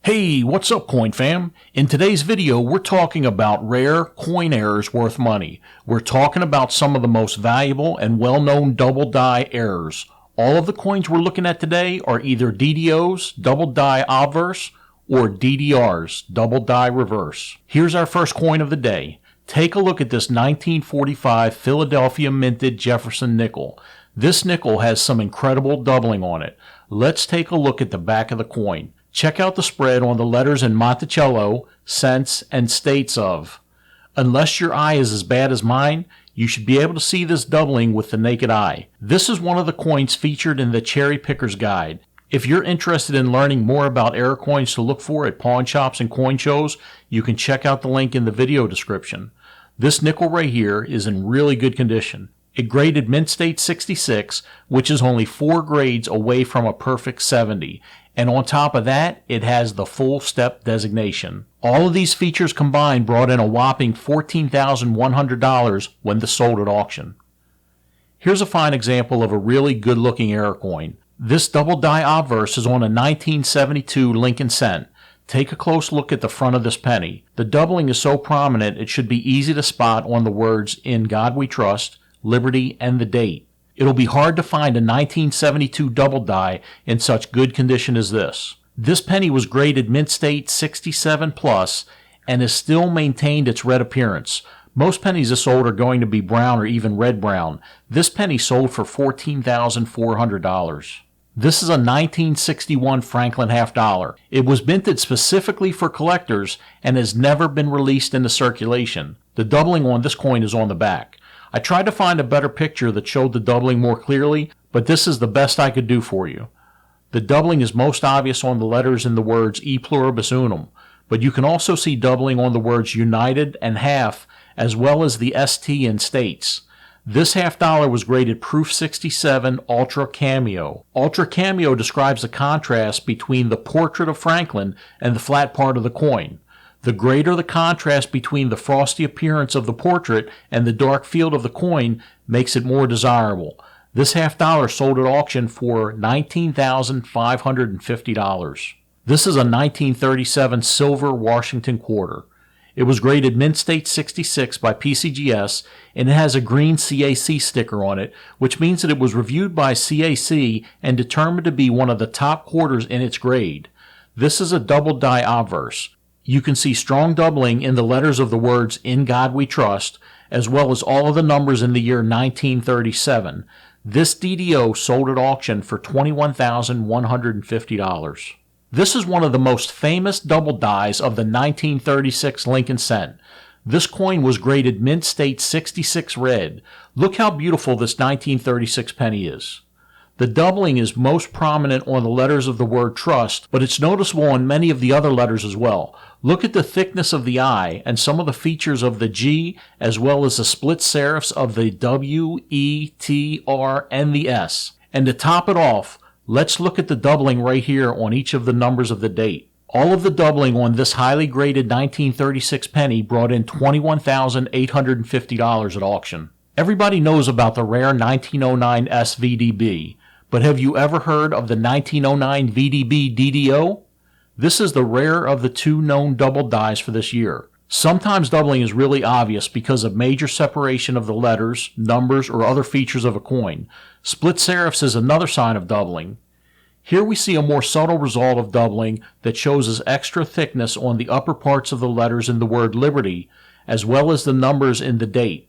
Hey, what's up, coin fam? In today's video, we're talking about rare coin errors worth money. We're talking about some of the most valuable and well-known double die errors. All of the coins we're looking at today are either DDOs, double die obverse, or DDRs, double die reverse. Here's our first coin of the day. Take a look at this 1945 Philadelphia minted Jefferson nickel. This nickel has some incredible doubling on it. Let's take a look at the back of the coin. Check out the spread on the letters in Monticello, cents, and states of. Unless your eye is as bad as mine, you should be able to see this doubling with the naked eye. This is one of the coins featured in the Cherry Picker's Guide. If you're interested in learning more about error coins to look for at pawn shops and coin shows, you can check out the link in the video description. This nickel right here is in really good condition. It graded mint state 66, which is only 4 grades away from a perfect 70. And on top of that, it has the full step designation. All of these features combined brought in a whopping $14,100 when this sold at auction. Here's a fine example of a really good looking error coin. This double die obverse is on a 1972 Lincoln cent. Take a close look at the front of this penny. The doubling is so prominent it should be easy to spot on the words "In God We Trust," Liberty, and the date. It'll be hard to find a 1972 double die in such good condition as this. This penny was graded mint state 67 plus and has still maintained its red appearance. Most pennies this old are going to be brown or even red brown. This penny sold for $14,400. This is a 1961 Franklin half dollar. It was minted specifically for collectors and has never been released into circulation. The doubling on this coin is on the back. I tried to find a better picture that showed the doubling more clearly, but this is the best I could do for you. The doubling is most obvious on the letters in the words E pluribus unum, but you can also see doubling on the words united and half, as well as the ST in states. This half dollar was graded Proof 67 Ultra Cameo. Ultra Cameo describes the contrast between the portrait of Franklin and the flat part of the coin. The greater the contrast between the frosty appearance of the portrait and the dark field of the coin makes it more desirable. This half dollar sold at auction for $19,550. This is a 1937 silver Washington quarter. It was graded mint state 66 by PCGS and it has a green CAC sticker on it, which means that it was reviewed by CAC and determined to be one of the top quarters in its grade. This is a double die obverse. You can see strong doubling in the letters of the words "In God We Trust," as well as all of the numbers in the year 1937. This DDO sold at auction for $21,150. This is one of the most famous double dies of the 1936 Lincoln cent. This coin was graded mint state 66 red. Look how beautiful this 1936 penny is. The doubling is most prominent on the letters of the word trust, but it's noticeable on many of the other letters as well. Look at the thickness of the I and some of the features of the G, as well as the split serifs of the W, E, T, R, and the S. And to top it off, let's look at the doubling right here on each of the numbers of the date. All of the doubling on this highly graded 1936 penny brought in $21,850 at auction. Everybody knows about the rare 1909 SVDB. But have you ever heard of the 1909 VDB DDO? This is the rarer of the two known double dies for this year. Sometimes doubling is really obvious because of major separation of the letters, numbers, or other features of a coin. Split serifs is another sign of doubling. Here we see a more subtle result of doubling that shows as extra thickness on the upper parts of the letters in the word Liberty, as well as the numbers in the date.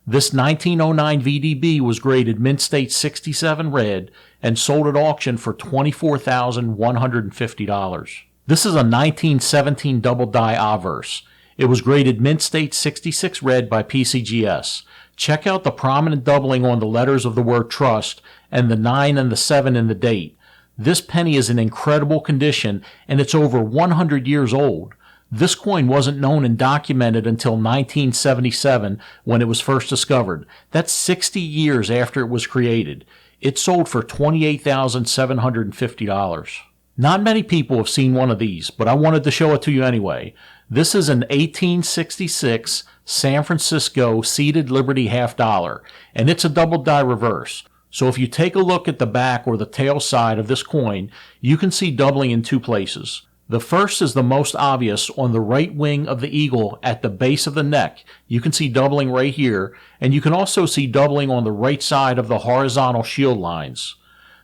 This 1909 VDB was graded mint state 67 red and sold at auction for $24,150. This is a 1917 double die obverse. It was graded mint state 66 red by PCGS. Check out the prominent doubling on the letters of the word trust and the 9 and the 7 in the date. This penny is in incredible condition and it's over 100 years old. This coin wasn't known and documented until 1977 when it was first discovered. That's 60 years after it was created. It sold for $28,750. Not many people have seen one of these, but I wanted to show it to you anyway. This is an 1866 San Francisco seated Liberty half dollar, and it's a double die reverse. So if you take a look at the back or the tail side of this coin, you can see doubling in two places. The first is the most obvious on the right wing of the eagle at the base of the neck. You can see doubling right here, and you can also see doubling on the right side of the horizontal shield lines.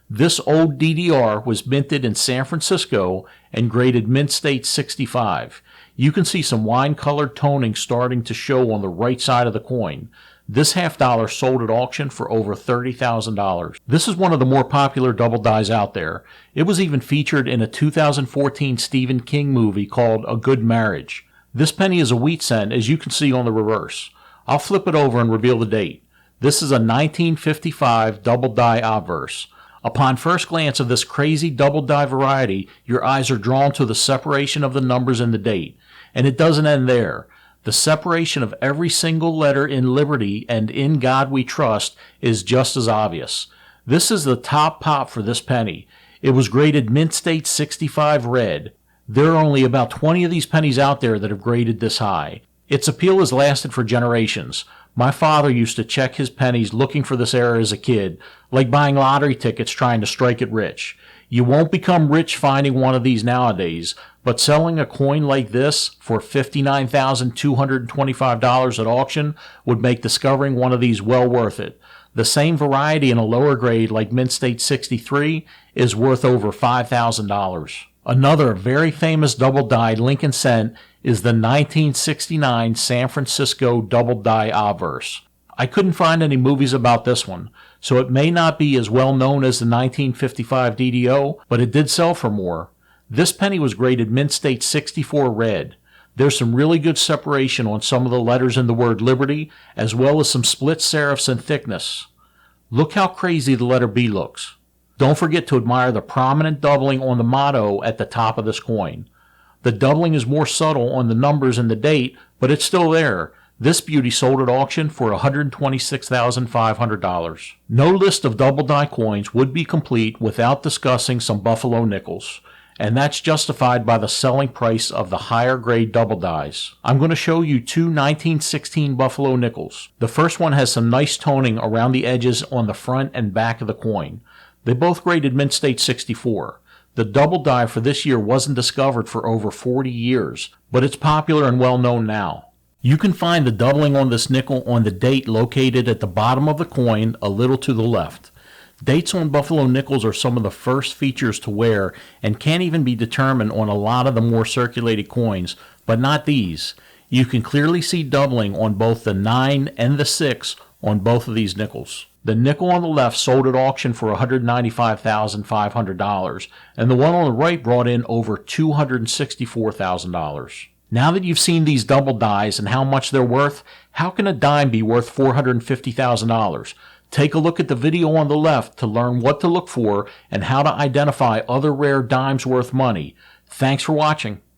This old DDR was minted in San Francisco and graded mint state 65. You can see some wine-colored toning starting to show on the right side of the coin. This $half sold at auction for over $30,000. This is one of the more popular double dies out there. It was even featured in a 2014 Stephen King movie called A Good Marriage. This penny is a wheat cent, as you can see on the reverse. I'll flip it over and reveal the date. This is a 1955 double die obverse. Upon first glance of this crazy double die variety, your eyes are drawn to the separation of the numbers and the date. And it doesn't end there. The separation of every single letter in Liberty and In God We Trust is just as obvious. This is the top pop for this penny. It was graded mint state 65 red. There are only about 20 of these pennies out there that have graded this high. Its appeal has lasted for generations. My father used to check his pennies looking for this era as a kid, like buying lottery tickets trying to strike it rich. You won't become rich finding one of these nowadays, but selling a coin like this for $59,225 at auction would make discovering one of these well worth it. The same variety in a lower grade like mint state 63 is worth over $5,000. Another very famous double die Lincoln cent is the 1969 San Francisco double die obverse. I couldn't find any movies about this one, so it may not be as well known as the 1955 DDO, but it did sell for more. This penny was graded mint state 64 red. There's some really good separation on some of the letters in the word Liberty, as well as some split serifs in thickness. Look how crazy the letter B looks. Don't forget to admire the prominent doubling on the motto at the top of this coin. The doubling is more subtle on the numbers and the date, but it's still there. This beauty sold at auction for $126,500. No list of double die coins would be complete without discussing some buffalo nickels, and that's justified by the selling price of the higher grade double dies. I'm going to show you two 1916 buffalo nickels. The first one has some nice toning around the edges on the front and back of the coin. They both graded mint state 64. The double die for this year wasn't discovered for over 40 years, but it's popular and well known now. You can find the doubling on this nickel on the date located at the bottom of the coin a little to the left. Dates on buffalo nickels are some of the first features to wear and can't even be determined on a lot of the more circulated coins, but not these. You can clearly see doubling on both the 9 and the 6 on both of these nickels. The nickel on the left sold at auction for $195,500, and the one on the right brought in over $264,000. Now that you've seen these double dies and how much they're worth, how can a dime be worth $450,000? Take a look at the video on the left to learn what to look for and how to identify other rare dimes worth money. Thanks for watching.